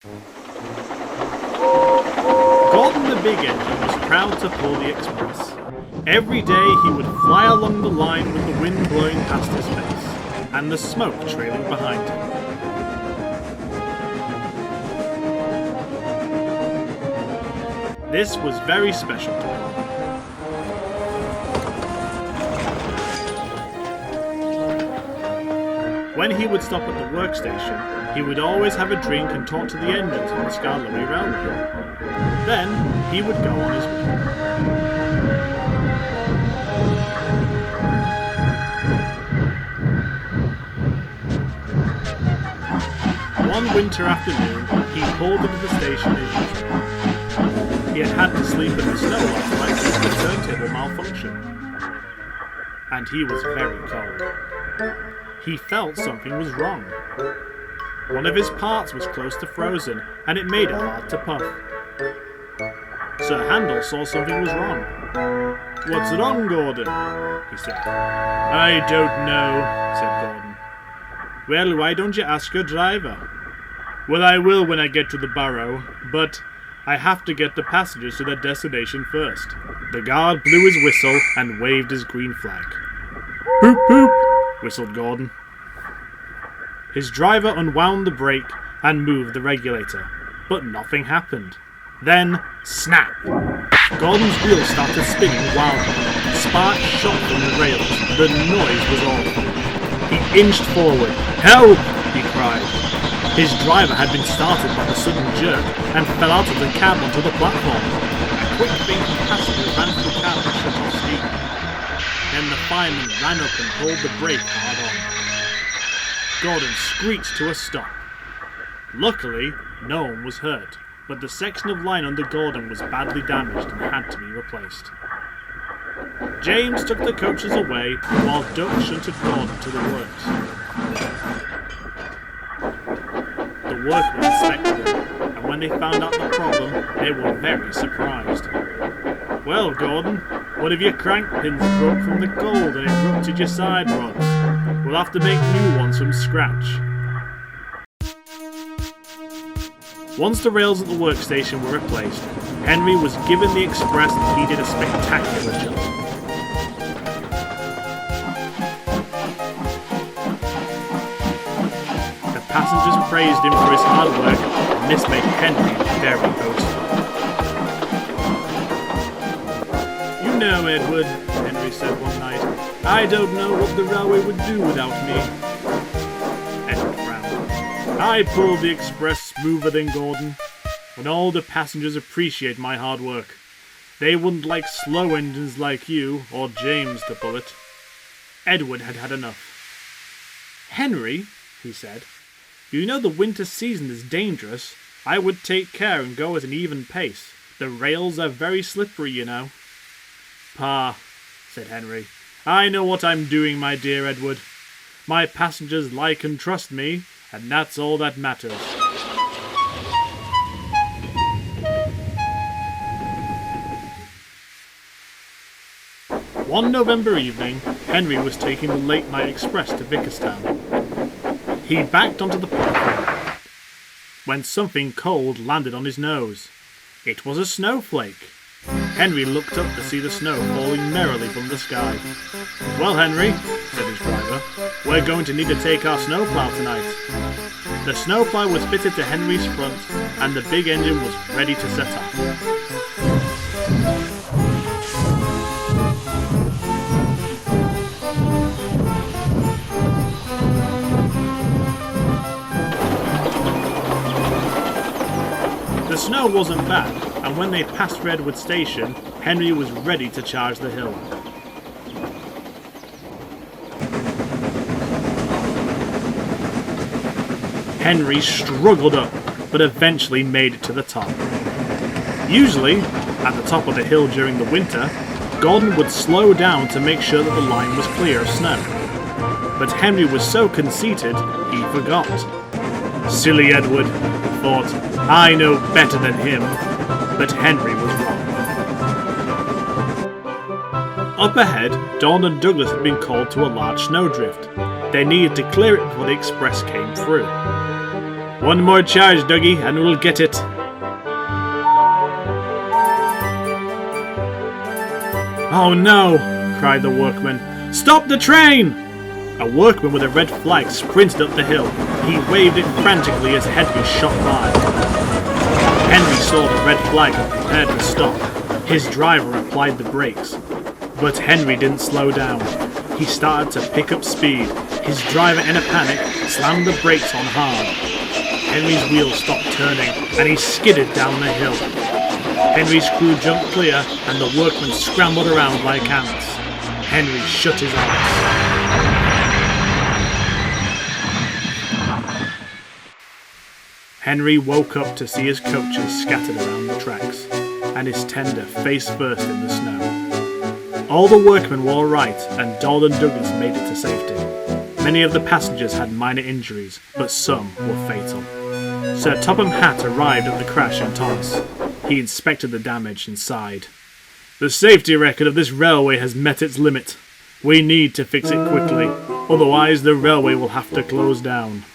Gordon the Big Engine was proud to pull the express. Every day he would fly along the line with the wind blowing past his face, and the smoke trailing behind him. This was very special to him. When he would stop at the workstation, he would always have a drink and talk to the engines on the Scarlet Railway. Then he would go on his way. One winter afternoon, he pulled into the station as usual. He had to sleep in the snow last night due to the turntable malfunction. And he was very cold. He felt something was wrong. One of his parts was close to frozen, and it made it hard to puff. Sir Handel saw something was wrong. "What's wrong, Gordon?" he said. "I don't know," said Gordon. "Well, why don't you ask your driver?" "Well, I will when I get to the borough, but I have to get the passengers to their destination first." The guard blew his whistle and waved his green flag. "Boop, boop," whistled Gordon. His driver unwound the brake and moved the regulator, but nothing happened. Then, snap! Gordon's wheels started spinning wildly. Sparks shot from the rails. The noise was awful. He inched forward. "Help!" he cried. His driver had been startled by the sudden jerk and fell out of the cab onto the platform. A quick fainting passenger ran to the cab and shut off steam. Then the fireman ran up and pulled the brake hard on. Gordon screeched to a stop. Luckily, no one was hurt, but the section of line under Gordon was badly damaged and had to be replaced. James took the coaches away while Duck shunted Gordon to the works. The workmen inspected him, and when they found out the problem, they were very surprised. "Well, Gordon, one of your crank pins broke from the cold and it ruptured your side rods. We'll have to make new ones from scratch." Once the rails at the workstation were replaced, Henry was given the express and he did a spectacular job. The passengers praised him for his hard work, and this made Henry very boastful. "You know, Edward," Henry said one night, "I don't know what the railway would do without me." Edward frowned. "I pull the express smoother than Gordon, and all the passengers appreciate my hard work. They wouldn't like slow engines like you or James to pull it." Edward had had enough. "Henry," he said, "you know the winter season is dangerous. I would take care and go at an even pace. The rails are very slippery, you know." "Pah," said Henry. "I know what I'm doing, my dear Edward. My passengers like and trust me, and that's all that matters." One November evening, Henry was taking the late-night express to Vickerstown. He backed onto the platform when something cold landed on his nose. It was a snowflake. Henry looked up to see the snow falling merrily from the sky. "Well, Henry," said his driver, "we're going to need to take our snowplow tonight." The snowplow was fitted to Henry's front, and the big engine was ready to set off. The snow wasn't bad, and when they passed Redwood Station, Henry was ready to charge the hill. Henry struggled up, but eventually made it to the top. Usually, at the top of the hill during the winter, Gordon would slow down to make sure that the line was clear of snow. But Henry was so conceited, he forgot. Silly Edward, he thought, I know better than him. But Henry was wrong. Up ahead, Dawn and Douglas had been called to a large snowdrift. They needed to clear it before the express came through. One more charge, Dougie, and we'll get it. Oh no, cried the workman. Stop the train! A workman with a red flag sprinted up the hill. He waved it frantically as Henry shot by. Henry saw the red flag and prepared to stop. His driver applied the brakes. But Henry didn't slow down. He started to pick up speed. His driver, in a panic, slammed the brakes on hard. Henry's wheels stopped turning, and he skidded down the hill. Henry's crew jumped clear, and the workmen scrambled around like ants. Henry shut his eyes. Henry woke up to see his coaches scattered around the tracks, and his tender face first in the snow. All the workmen were alright, and Doll and Douglas made it to safety. Many of the passengers had minor injuries, but some were fatal. Sir Topham Hatt arrived at the crash in Thomas. He inspected the damage and sighed. The safety record of this railway has met its limit. We need to fix it quickly, otherwise the railway will have to close down.